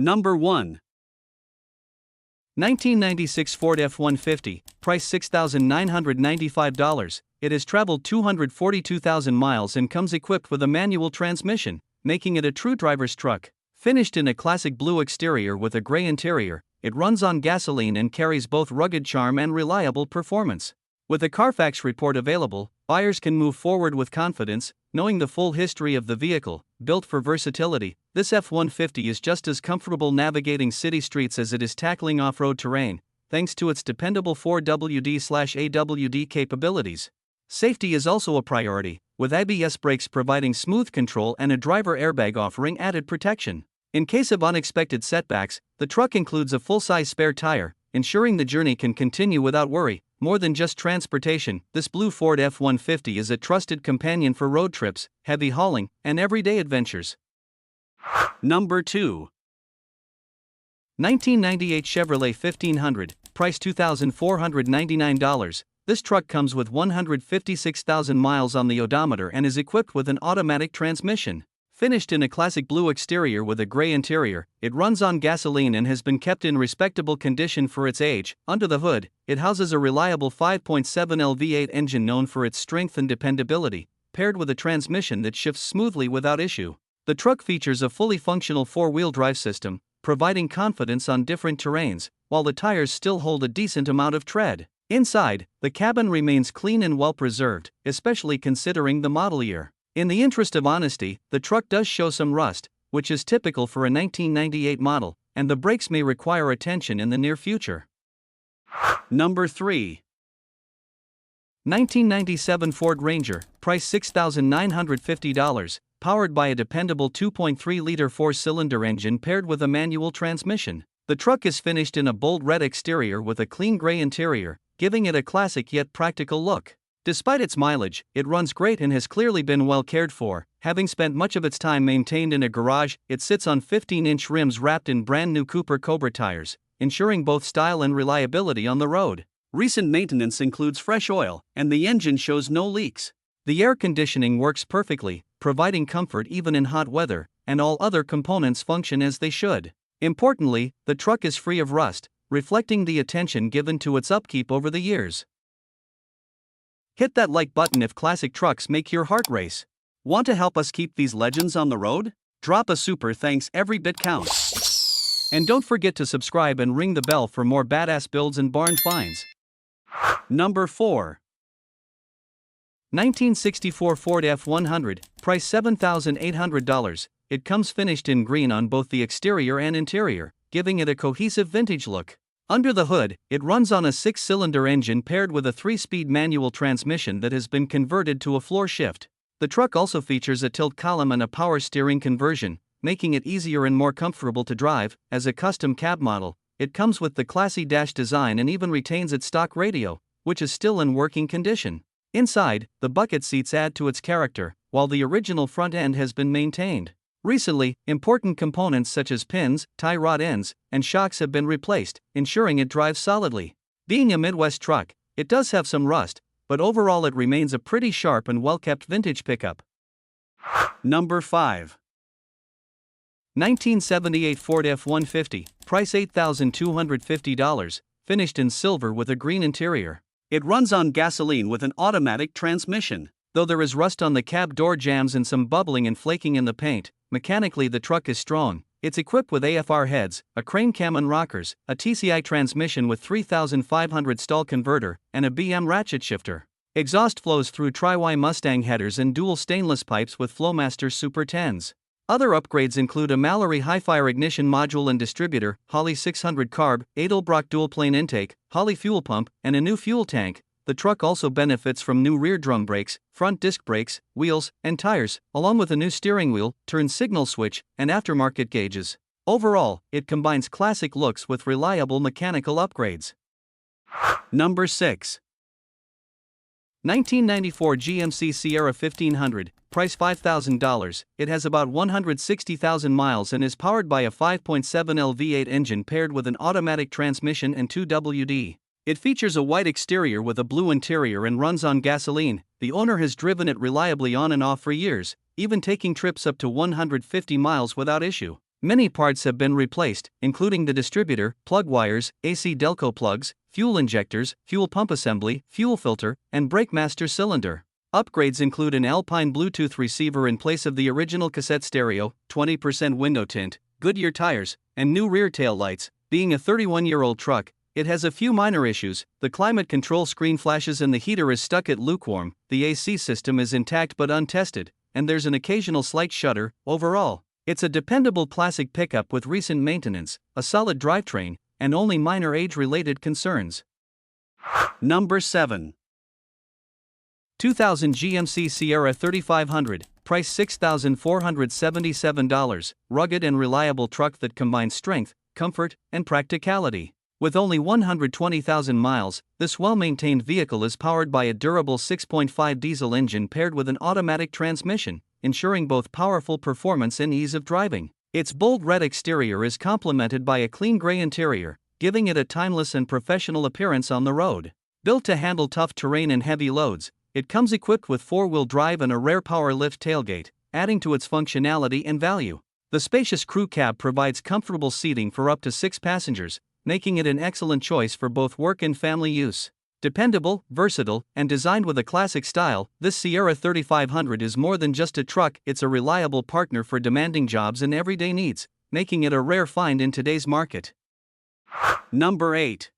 Number 1. 1996 Ford F150, price $6,995. It has traveled 242,000 miles and comes equipped with a manual transmission, making it a true driver's truck. Finished in a classic blue exterior with a gray interior, it runs on gasoline and carries both rugged charm and reliable performance. With a Carfax report available, buyers can move forward with confidence, knowing the full history of the vehicle. Built for versatility, this F-150 is just as comfortable navigating city streets as it is tackling off-road terrain, thanks to its dependable 4WD/AWD capabilities. Safety is also a priority, with ABS brakes providing smooth control and a driver airbag offering added protection. In case of unexpected setbacks, the truck includes a full-size spare tire, ensuring the journey can continue without worry. More than just transportation, this blue Ford F-150 is a trusted companion for road trips, heavy hauling, and everyday adventures. Number 2. 1998 Chevrolet 1500, price $2,499. This truck comes with 156,000 miles on the odometer and is equipped with an automatic transmission. Finished in a classic blue exterior with a gray interior, it runs on gasoline and has been kept in respectable condition for its age. Under the hood, it houses a reliable 5.7L V8 engine known for its strength and dependability, paired with a transmission that shifts smoothly without issue. The truck features a fully functional four-wheel drive system, providing confidence on different terrains, while the tires still hold a decent amount of tread. Inside, the cabin remains clean and well preserved, especially considering the model year. In the interest of honesty, the truck does show some rust, which is typical for a 1998 model, and the brakes may require attention in the near future. Number 3. 1997 Ford Ranger, price $6,950, powered by a dependable 2.3-liter four-cylinder engine paired with a manual transmission. The truck is finished in a bold red exterior with a clean gray interior, giving it a classic yet practical look. Despite its mileage, it runs great and has clearly been well cared for. Having spent much of its time maintained in a garage, it sits on 15-inch rims wrapped in brand new Cooper Cobra tires, ensuring both style and reliability on the road. Recent maintenance includes fresh oil, and the engine shows no leaks. The air conditioning works perfectly, providing comfort even in hot weather, and all other components function as they should. Importantly, the truck is free of rust, reflecting the attention given to its upkeep over the years. Hit that like button if classic trucks make your heart race. Want to help us keep these legends on the road? Drop a super thanks, every bit counts. And don't forget to subscribe and ring the bell for more badass builds and barn finds. Number 4. 1964 Ford F100, price $7,800. It comes finished in green on both the exterior and interior, giving it a cohesive vintage look. Under the hood, it runs on a 6-cylinder engine paired with a 3-speed manual transmission that has been converted to a floor shift. The truck also features a tilt column and a power steering conversion, making it easier and more comfortable to drive. As a custom cab model, it comes with the classy dash design and even retains its stock radio, which is still in working condition. Inside, the bucket seats add to its character, while the original front end has been maintained. Recently, important components such as pins, tie rod ends, and shocks have been replaced, ensuring it drives solidly. Being a Midwest truck, it does have some rust, but overall it remains a pretty sharp and well-kept vintage pickup. Number 5. 1978 Ford F150, price $8,250, finished in silver with a green interior. It runs on gasoline with an automatic transmission. Though there is rust on the cab door jambs and some bubbling and flaking in the paint, mechanically the truck is strong. It's equipped with AFR heads, a crane cam and rockers, a TCI transmission with 3500 stall converter, and a BM ratchet shifter. Exhaust flows through Tri-Y Mustang headers and dual stainless pipes with Flowmaster Super 10s. Other upgrades include a Mallory Hi-Fire ignition module and distributor, Holley 600 carb, Edelbrock dual-plane intake, Holley fuel pump, and a new fuel tank. The truck also benefits from new rear drum brakes, front disc brakes, wheels, and tires, along with a new steering wheel, turn signal switch, and aftermarket gauges. Overall, it combines classic looks with reliable mechanical upgrades. Number 6. 1994 GMC Sierra 1500, price $5,000. It has about 160,000 miles and is powered by a 5.7L V8 engine paired with an automatic transmission and 2WD. It features a white exterior with a blue interior and runs on gasoline. The owner has driven it reliably on and off for years, even taking trips up to 150 miles without issue. Many parts have been replaced, including the distributor, plug wires, AC Delco plugs, fuel injectors, fuel pump assembly, fuel filter, and brake master cylinder. Upgrades include an Alpine Bluetooth receiver in place of the original cassette stereo, 20% window tint, Goodyear tires, and new rear tail lights. Being a 31-year-old truck, it has a few minor issues. The climate control screen flashes and the heater is stuck at lukewarm, the AC system is intact but untested, and there's an occasional slight shudder. Overall, it's a dependable classic pickup with recent maintenance, a solid drivetrain, and only minor age-related concerns. Number 7. 2000 GMC Sierra 3500, price $6,477, rugged and reliable truck that combines strength, comfort, and practicality. With only 120,000 miles, this well-maintained vehicle is powered by a durable 6.5 diesel engine paired with an automatic transmission, ensuring both powerful performance and ease of driving. Its bold red exterior is complemented by a clean gray interior, giving it a timeless and professional appearance on the road. Built to handle tough terrain and heavy loads, it comes equipped with four-wheel drive and a rear power lift tailgate, adding to its functionality and value. The spacious crew cab provides comfortable seating for up to 6 passengers, making it an excellent choice for both work and family use. Dependable, versatile, and designed with a classic style, this Sierra 3500 is more than just a truck, it's a reliable partner for demanding jobs and everyday needs, making it a rare find in today's market. Number 8.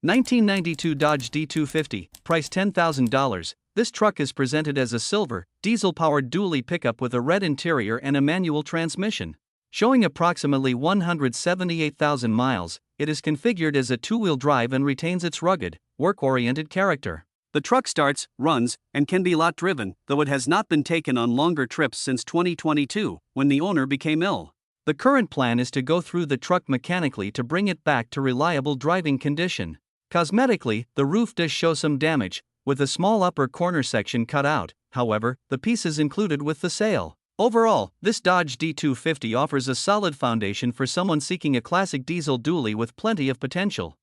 1992 Dodge D250, price $10,000. This truck is presented as a silver, diesel-powered dually pickup with a red interior and a manual transmission. Showing approximately 178,000 miles, it is configured as a two-wheel drive and retains its rugged, work-oriented character. The truck starts, runs, and can be lot-driven, though it has not been taken on longer trips since 2022, when the owner became ill. The current plan is to go through the truck mechanically to bring it back to reliable driving condition. Cosmetically, the roof does show some damage, with a small upper corner section cut out. However, the piece is included with the sale. Overall, this Dodge D250 offers a solid foundation for someone seeking a classic diesel dually with plenty of potential.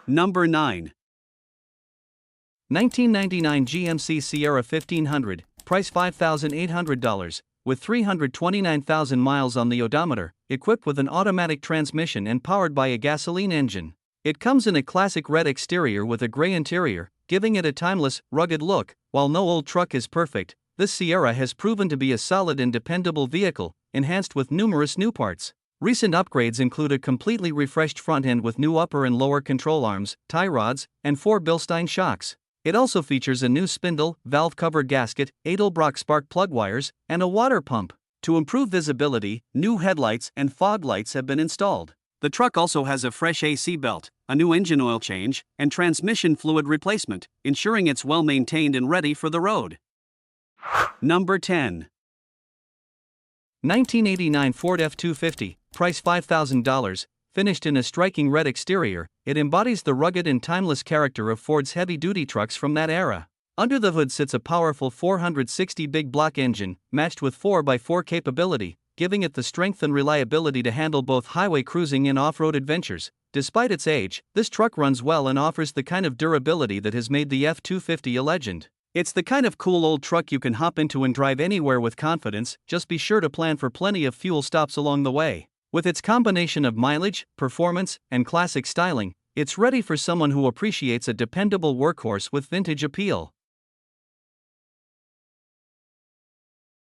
Number 9. 1999 GMC Sierra 1500, price $5,800, with 329,000 miles on the odometer, equipped with an automatic transmission and powered by a gasoline engine. It comes in a classic red exterior with a gray interior, giving it a timeless, rugged look. While no old truck is perfect, this Sierra has proven to be a solid and dependable vehicle, enhanced with numerous new parts. Recent upgrades include a completely refreshed front end with new upper and lower control arms, tie rods, and 4 Bilstein shocks. It also features a new spindle, valve cover gasket, Edelbrock spark plug wires, and a water pump. To improve visibility, new headlights and fog lights have been installed. The truck also has a fresh AC belt, a new engine oil change, and transmission fluid replacement, ensuring it's well maintained and ready for the road. Number 10. 1989 Ford F250, price $5,000, finished in a striking red exterior, it embodies the rugged and timeless character of Ford's heavy-duty trucks from that era. Under the hood sits a powerful 460 big block engine, matched with 4x4 capability, giving it the strength and reliability to handle both highway cruising and off-road adventures. Despite its age, this truck runs well and offers the kind of durability that has made the F250 a legend. It's the kind of cool old truck you can hop into and drive anywhere with confidence, just be sure to plan for plenty of fuel stops along the way. With its combination of mileage, performance, and classic styling, it's ready for someone who appreciates a dependable workhorse with vintage appeal.